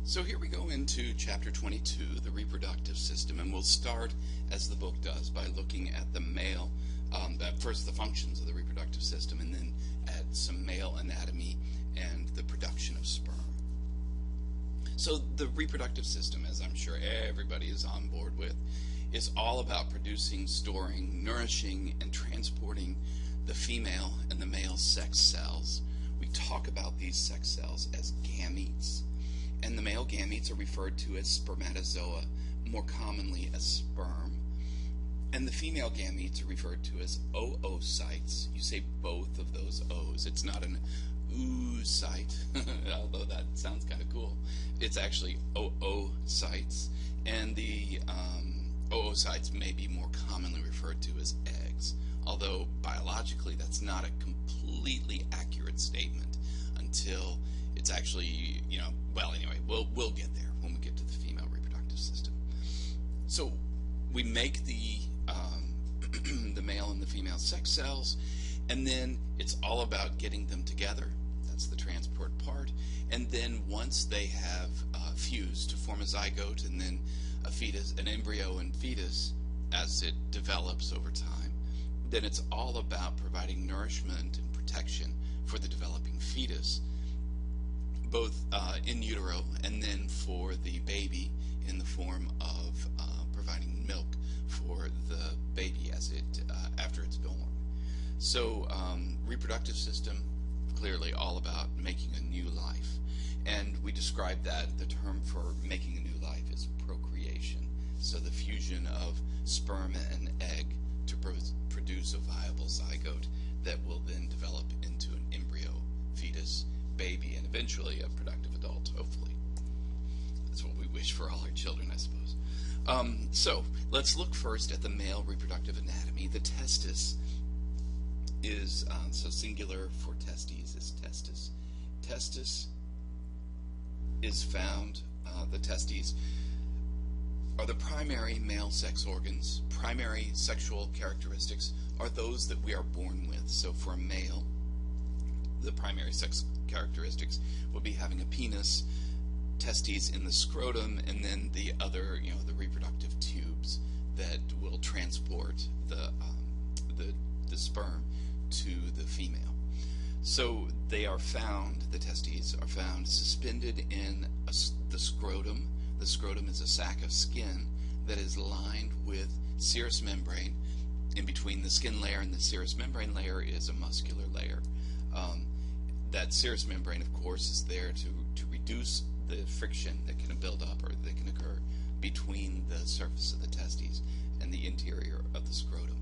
So here we go into chapter 22, the reproductive system, and we'll start, as the book does, by looking at the male, first the functions of the reproductive system, and then at some male anatomy and the production of sperm. So the reproductive system, as I'm sure everybody is on board with, is all about producing, storing, nourishing, and transporting the female and the male sex cells. We talk about these sex cells as gametes, and the male gametes are referred to as spermatozoa, more commonly as sperm, and the female gametes are referred to as oocytes. You say both of those O's. It's not an oocyte, although that sounds kind of cool. It's actually oocytes, and the oocytes may be more commonly referred to as eggs, although biologically that's not a completely accurate statement until it's actually, well, anyway, we'll get there when we get to the female reproductive system. So we make the the male and the female sex cells, and then it's all about getting them together. That's the transport part. And then once they have fused to form a zygote and then a fetus, an embryo and fetus, as it develops over time, then it's all about providing nourishment and protection for the developing fetus, both in utero and then for the baby in the form of providing milk for the baby as it after it's born. So reproductive system, clearly all about making a new life, and we describe that the term for making a new life is procreation. So the fusion of sperm and egg to produce a viable zygote that will then develop into an embryo, fetus, baby, and eventually a productive adult, hopefully. That's what we wish for all our children, I suppose. So let's look first at the male reproductive anatomy. The testis is, so singular for testes is testis. Testis is found, the testes are the primary male sex organs. Primary sexual characteristics are those that we are born with. So for a male, the primary sex characteristics will be having a penis, testes in the scrotum, and then the other, the reproductive tubes that will transport the sperm to the female. So they are found, the testes are found suspended in the scrotum. The scrotum is a sac of skin that is lined with serous membrane. In between the skin layer and the serous membrane layer is a muscular layer. That serous membrane, of course, is there to reduce the friction that can build up or that can occur between the surface of the testes and the interior of the scrotum.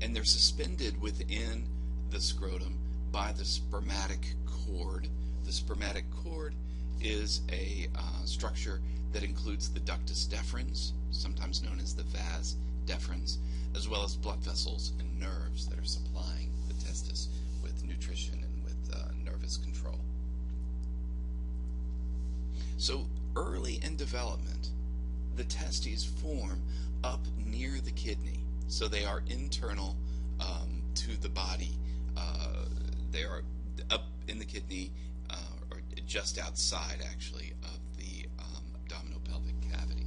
And they're suspended within the scrotum by the spermatic cord. The spermatic cord is a structure that includes the ductus deferens, sometimes known as the vas deferens, as well as blood vessels and nerves that are supplying the testis with nutrition and with nervous control. So early in development, the testes form up near the kidney. So they are internal to the body. They are up in the kidney, or just outside, actually, of the abdominopelvic cavity.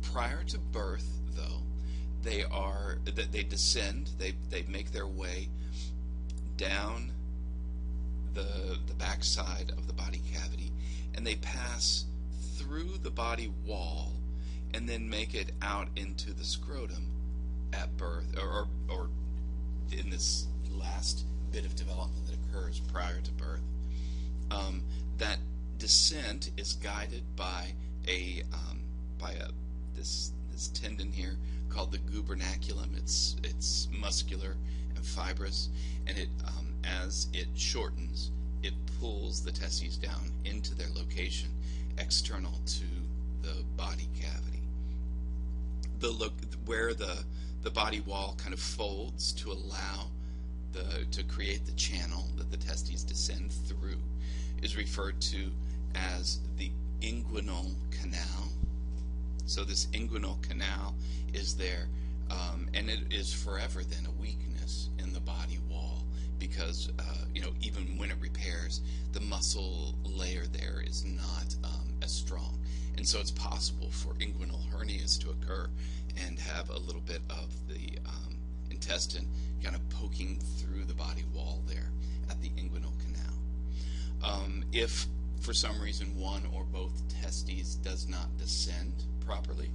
Prior to birth, though, they descend. They make their way down the backside of the body cavity, and they pass through the body wall and then make it out into the scrotum at birth, or in this last bit of development that occurs prior to birth. That descent is guided by this tendon here called the gubernaculum. It's muscular and fibrous, and it as it shortens, it pulls the testes down into their location external to the body cavity. Where the body wall kind of folds to allow to create the channel that the testes descend through is referred to as the inguinal canal. So this inguinal canal is there And it is forever then a weakness in the body wall because, even when it repairs, the muscle layer there is not as strong. And so it's possible for inguinal hernias to occur and have a little bit of the intestine kind of poking through the body wall there at the inguinal canal. If for some reason one or both testes does not descend properly,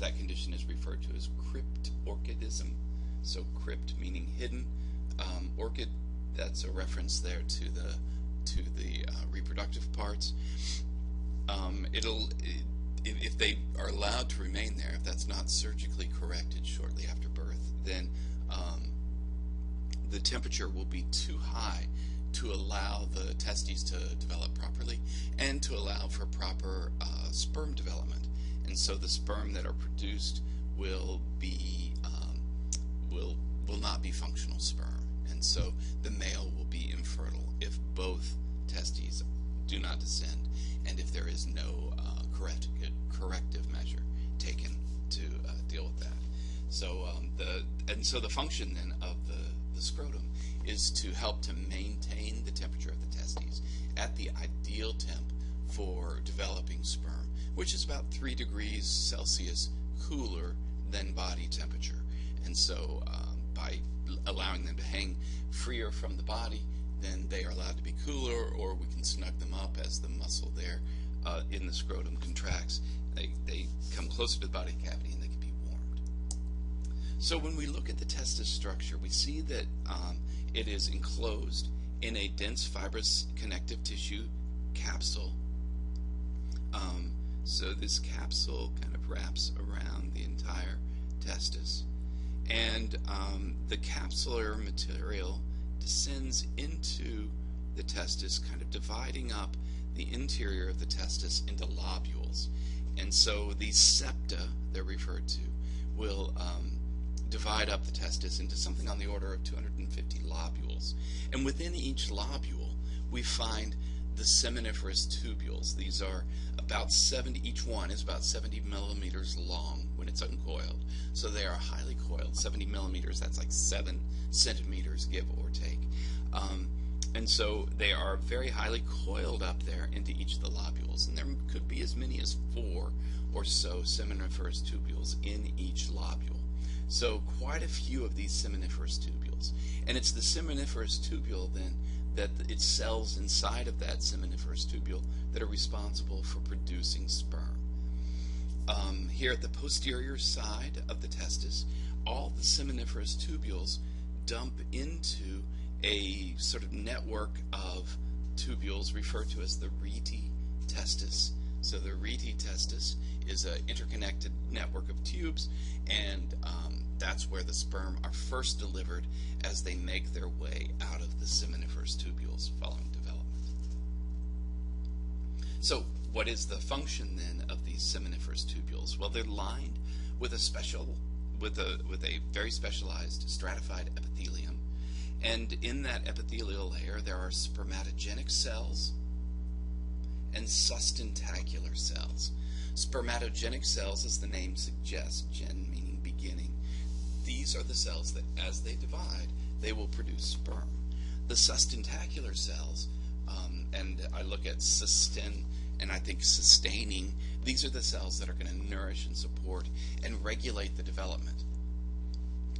that condition is referred to as cryptorchidism. So crypt meaning hidden, orchid, that's a reference there to the reproductive parts. If they are allowed to remain there, if that's not surgically corrected shortly after birth, then the temperature will be too high to allow the testes to develop properly and to allow for proper sperm development. And so the sperm that are produced will not be functional sperm, and so the male will be infertile if both testes do not descend and if there is no corrective measure taken to deal with that. So the function then of the scrotum is to help to maintain the temperature of the testes at the ideal temp for developing sperm, which is about 3 degrees Celsius cooler than body temperature. And so by allowing them to hang freer from the body, then they are allowed to be cooler, or we can snug them up as the muscle there in the scrotum contracts. They come closer to the body cavity and they can be warmed. So when we look at the testis structure, we see that it is enclosed in a dense fibrous connective tissue capsule. So this capsule kind of wraps around the entire testis, and the capsular material descends into the testis, kind of dividing up the interior of the testis into lobules. And so these septa, they're referred to, will divide up the testis into something on the order of 250 lobules. And within each lobule, we find the seminiferous tubules. These are about 70, each one is about 70 millimeters long when it's uncoiled. So they are highly coiled. 70 millimeters, that's like 7 centimeters, give or take. And so they are very highly coiled up there into each of the lobules. And there could be as many as 4 or so seminiferous tubules in each lobule. So quite a few of these seminiferous tubules. And it's the seminiferous tubule then that it's cells inside of that seminiferous tubule that are responsible for producing sperm. Here at the posterior side of the testis, all the seminiferous tubules dump into a sort of network of tubules referred to as the rete testis. So the rete testis is an interconnected network of tubes, and that's where the sperm are first delivered as they make their way out of the seminiferous tubules following development. So what is the function then of these seminiferous tubules? Well, they're lined with a very specialized stratified epithelium, and in that epithelial layer there are spermatogenic cells and sustentacular cells. Spermatogenic cells, as the name suggests, gen meaning beginning, these are the cells that as they divide, they will produce sperm. The sustentacular cells, and I look at sustain, and I think sustaining, these are the cells that are going to nourish and support and regulate the development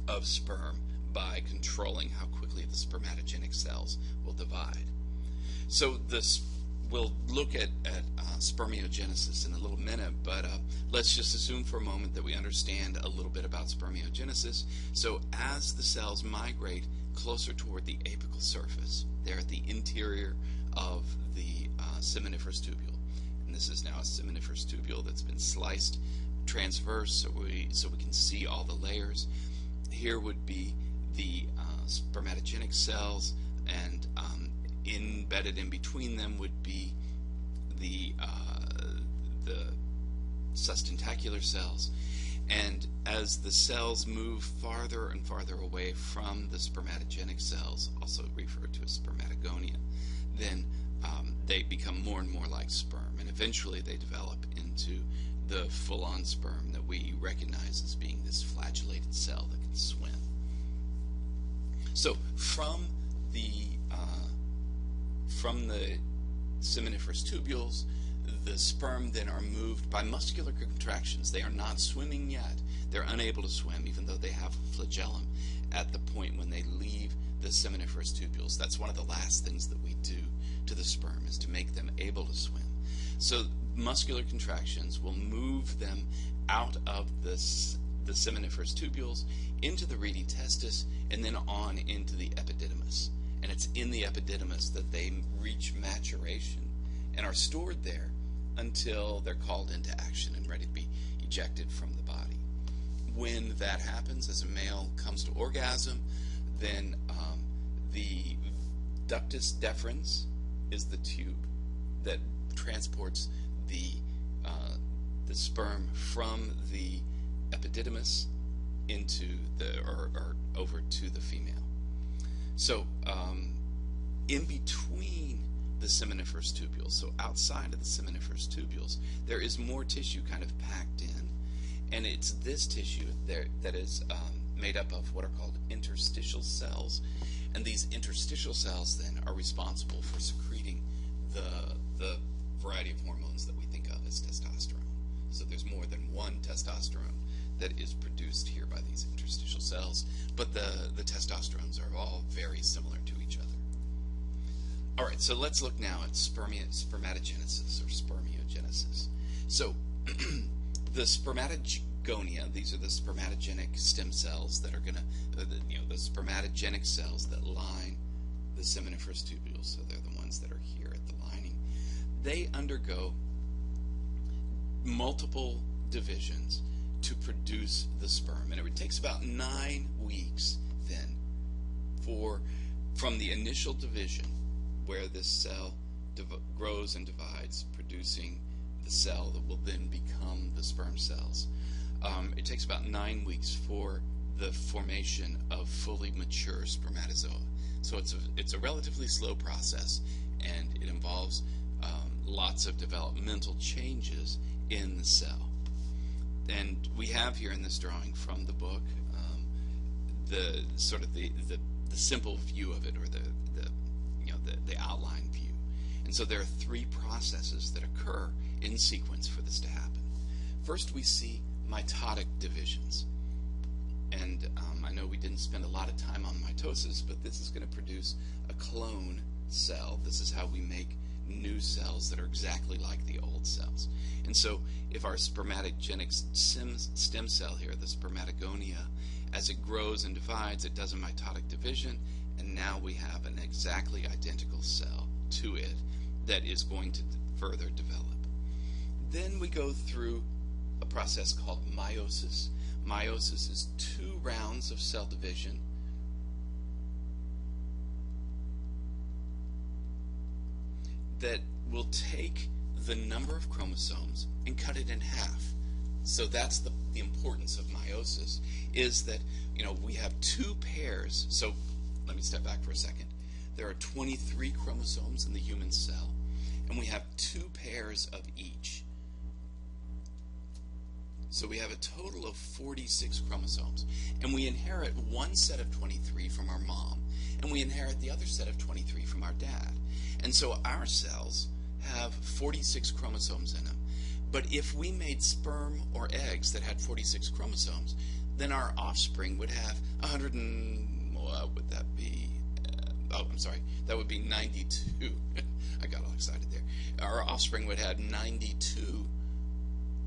of sperm by controlling how quickly the spermatogenic cells will divide. So we'll look at spermiogenesis in a little minute, but let's just assume for a moment that we understand a little bit about spermiogenesis. So as the cells migrate closer toward the apical surface, they're at the interior of the seminiferous tubule, and this is now a seminiferous tubule that's been sliced transverse so we can see all the layers. Here would be the spermatogenic cells, and embedded in between them would be the sustentacular cells. And as the cells move farther and farther away from the spermatogenic cells, also referred to as Spermatogonia, then they become more and more like sperm, and eventually they develop into the full-on sperm that we recognize as being this flagellated cell that can swim. So from the seminiferous tubules, the sperm then are moved by muscular contractions. They are not swimming yet. They're unable to swim, even though they have a flagellum at the point when they leave the seminiferous tubules. That's one of the last things that we do to the sperm, is to make them able to swim. So muscular contractions will move them out of the seminiferous tubules into the reedy testis and then on into the epididymis. And it's in the epididymis that they reach maturation and are stored there until they're called into action and ready to be ejected from the body. When that happens, as a male comes to orgasm, then the ductus deferens is the tube that transports the sperm from the epididymis into or over to the female. So in between the seminiferous tubules, so outside of the seminiferous tubules, there is more tissue kind of packed in, and it's this tissue there that is made up of what are called interstitial cells, and these interstitial cells then are responsible for secreting the variety of hormones that we think of as testosterone. So there's more than one testosterone that is produced here by these interstitial cells, but the testosterones are all very similar to each other. All right, so let's look now at spermatogenesis or spermiogenesis. So the Spermatogonia, these are the spermatogenic stem cells that are going to, the spermatogenic cells that line the seminiferous tubules, so they're the ones that are here at the lining. They undergo multiple divisions to produce the sperm, and it takes about 9 weeks then from the initial division, where this cell grows and divides, producing the cell that will then become the sperm cells. It takes about 9 weeks for the formation of fully mature spermatozoa. So it's a relatively slow process, and it involves lots of developmental changes in the cell. And we have here in this drawing from the book the sort of the simple view of it, or the outline view. And so there are 3 processes that occur in sequence for this to happen. First, we see mitotic divisions. And I know we didn't spend a lot of time on mitosis, but this is going to produce a clone cell. This is how we make new cells that are exactly like the old cells. And so if our spermatogenic stem cell here, the Spermatogonia, as it grows and divides, it does a mitotic division, and now we have an exactly identical cell to it that is going to further develop. Then we go through a process called meiosis. Meiosis is 2 rounds of cell division that will take the number of chromosomes and cut it in half. So that's the importance of meiosis, is that we have 2 pairs. So let me step back for a second. There are 23 chromosomes in the human cell, and we have 2 pairs of each. So we have a total of 46 chromosomes, and we inherit one set of 23 from our mom, and we inherit the other set of 23 from our dad. And so our cells have 46 chromosomes in them. But if we made sperm or eggs that had 46 chromosomes, then our offspring would have 100 and, what would that be? That would be 92. I got all excited there. Our offspring would have 92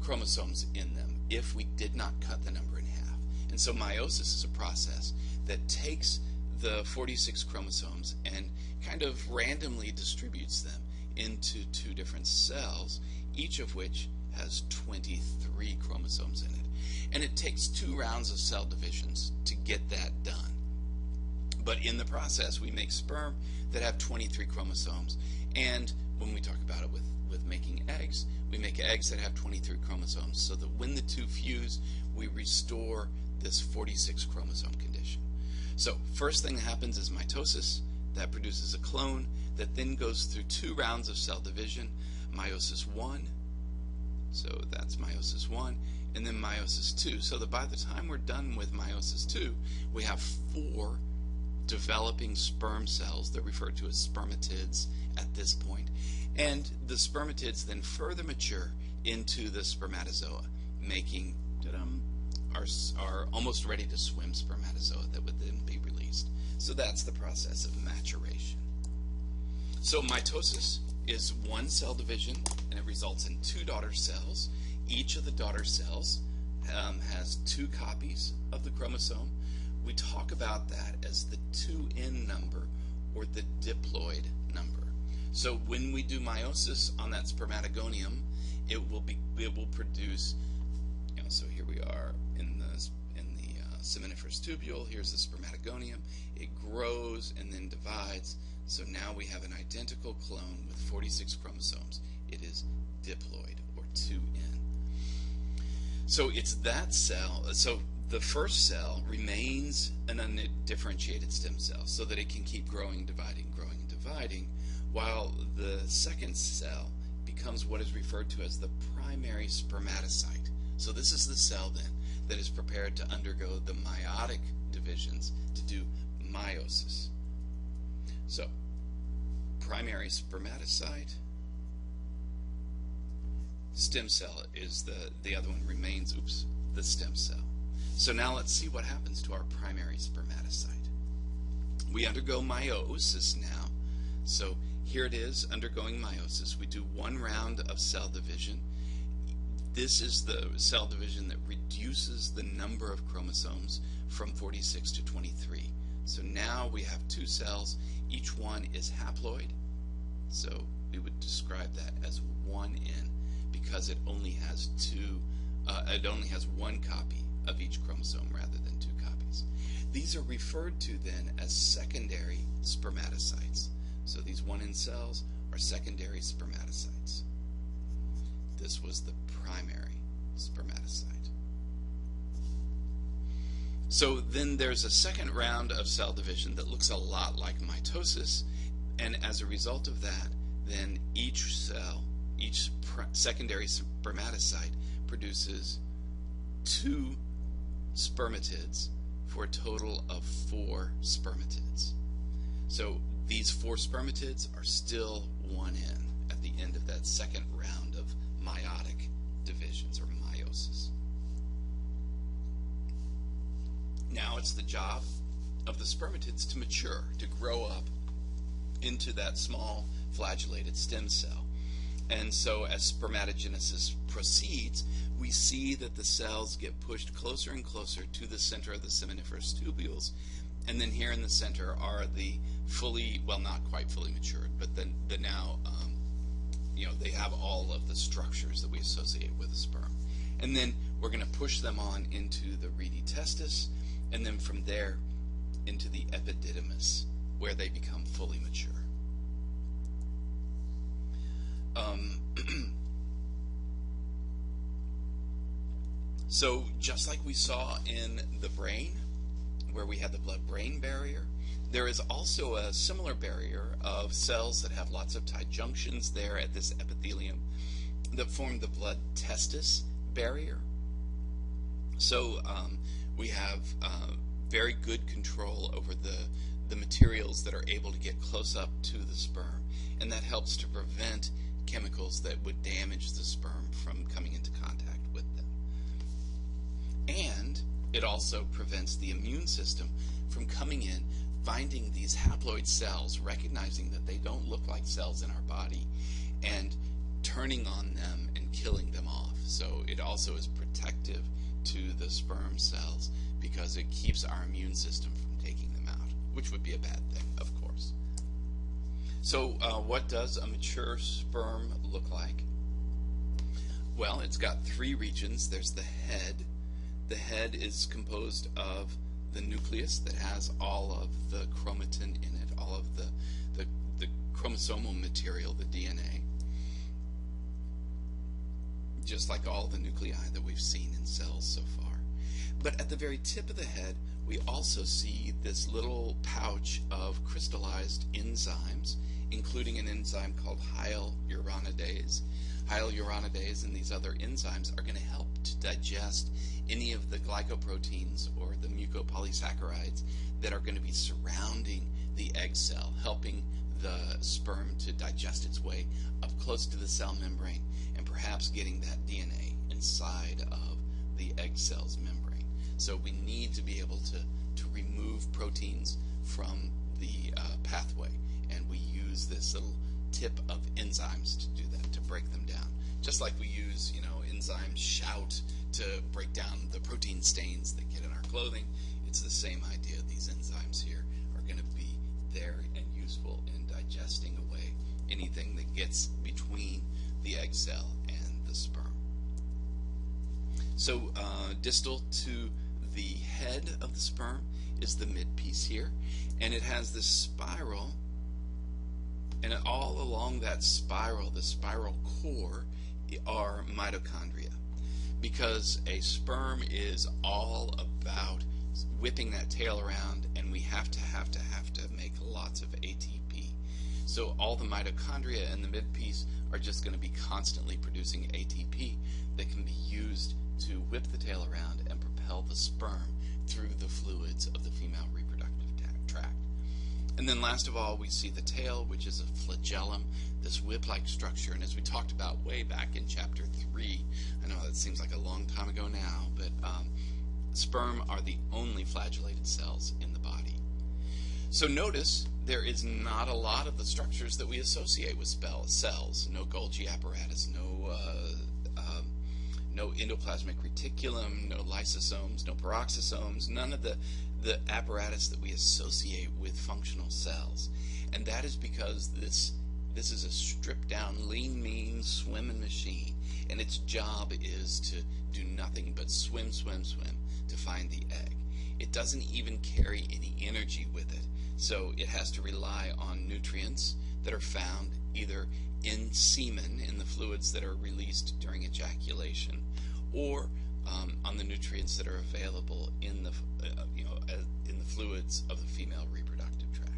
chromosomes in them if we did not cut the number in half. And so meiosis is a process that takes the 46 chromosomes and kind of randomly distributes them into 2 different cells, each of which has 23 chromosomes in it. And it takes 2 rounds of cell divisions to get that done. But in the process, we make sperm that have 23 chromosomes, and when we talk about it with making eggs, we make eggs that have 23 chromosomes, so that when the 2 fuse, we restore this 46 chromosome condition. So first thing that happens is mitosis. That produces a clone that then goes through 2 rounds of cell division, meiosis 1, So that's meiosis 1, and then meiosis 2. So that by the time we're done with meiosis 2, we have 4 developing sperm cells. They're referred to as spermatids at this point. And the spermatids then further mature into the spermatozoa, making our almost ready to swim spermatozoa that would then be released. So that's the process of maturation. So mitosis is one cell division, and it results in 2 daughter cells. Each of the daughter cells has 2 copies of the chromosome. We talk about that as the 2n number, or the diploid number. So when we do meiosis on that spermatogonium, it will produce, so here we are in the seminiferous tubule. Here's the spermatogonium. It grows and then divides. So now we have an identical clone with 46 chromosomes. It is diploid, or 2n. So it's that cell. So the first cell remains an undifferentiated stem cell so that it can keep growing, dividing, while the second cell becomes what is referred to as the primary spermatocyte. So this is the cell then that is prepared to undergo the meiotic divisions to do meiosis. So primary spermatocyte, stem cell is the other one remains, the stem cell. So now let's see what happens to our primary spermatocyte. We undergo meiosis now. So here it is, undergoing meiosis. We do 1 round of cell division. This is the cell division that reduces the number of chromosomes from 46 to 23. So now we have 2 cells. Each one is haploid. So we would describe that as 1n because it only has 1 copy of each chromosome rather than 2 copies. These are referred to then as secondary spermatocytes. So these 1n cells are secondary spermatocytes. This was the primary spermatocyte. So then there's a second round of cell division that looks a lot like mitosis, and as a result of that, then each cell, each secondary spermatocyte produces 2 spermatids for a total of 4 spermatids. So these 4 spermatids are still 1n at the end of that second round of meiotic divisions, or meiosis. Now it's the job of the spermatids to mature, to grow up into that small flagellated stem cell. And so as spermatogenesis proceeds, we see that the cells get pushed closer and closer to the center of the seminiferous tubules. And then here in the center are the fully, well, not quite fully matured, but then now, they have all of the structures that we associate with a sperm. And then we're going to push them on into the reedy testis, and then from there into the epididymis, where they become fully mature. So just like we saw in the brain, where we had the blood-brain barrier, there is also a similar barrier of cells that have lots of tight junctions there at this epithelium that form the blood-testis barrier. So we have very good control over the materials that are able to get close up to the sperm, and that helps to prevent chemicals that would damage the sperm from coming into contact with them. And it also prevents the immune system from coming in, finding these haploid cells, recognizing that they don't look like cells in our body, and turning on them and killing them off. So it also is protective to the sperm cells because it keeps our immune system from taking them out, which would be a bad thing, of course. So what does a mature sperm look like? Well, it's got 3 regions. There's the head. The head is composed of the nucleus that has all of the chromatin in it, all of the chromosomal material, the DNA, just like all the nuclei that we've seen in cells so far. But at the very tip of the head, we also see this little pouch of crystallized enzymes, including an enzyme called Hyaluronidase. Hyaluronidase and these other enzymes are going to help to digest any of the glycoproteins or the mucopolysaccharides that are going to be surrounding the egg cell, helping the sperm to digest its way up close to the cell membrane and perhaps getting that DNA inside of the egg cell's membrane. So we need to be able to remove proteins from the pathway, and we use this little tip of enzymes to do that, to break them down. Just like we use, enzymes shout to break down the protein stains that get in our clothing, it's the same idea. These enzymes here are going to be there and useful in digesting away anything that gets between the egg cell and the sperm. So distal to the head of the sperm is the midpiece here, and it has this spiral, and all along that spiral, the spiral core, are mitochondria, because a sperm is all about whipping that tail around, and we have to make lots of ATP. So all the mitochondria in the midpiece are just going to be constantly producing ATP that can be used to whip the tail around and propel the sperm through the fluids of the female reproductive tract. And then last of all, we see the tail, which is a flagellum, this whip-like structure. And as we talked about way back in chapter 3, I know that seems like a long time ago now, but sperm are the only flagellated cells in the body. So notice there is not a lot of the structures that we associate with cells. No Golgi apparatus, no endoplasmic reticulum, no lysosomes, no peroxisomes, none of the apparatus that we associate with functional cells. And that is because this is a stripped down, lean, mean, swimming machine, and its job is to do nothing but swim to find the egg. It doesn't even carry any energy with it, so it has to rely on nutrients that are found either in semen, in the fluids that are released during ejaculation, or on the nutrients that are available in the in the fluids of the female reproductive tract.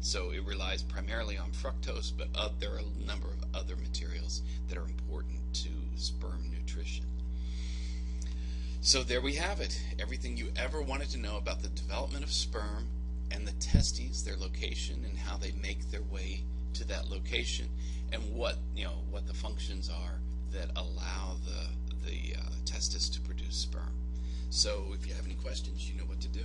So it relies primarily on fructose, but there are a number of other materials that are important to sperm nutrition. So there we have it. Everything you ever wanted to know about the development of sperm and the testes, their location, and how they make their way to that location, and what the functions are that allow the testis to produce sperm. So if you have any questions, you know what to do.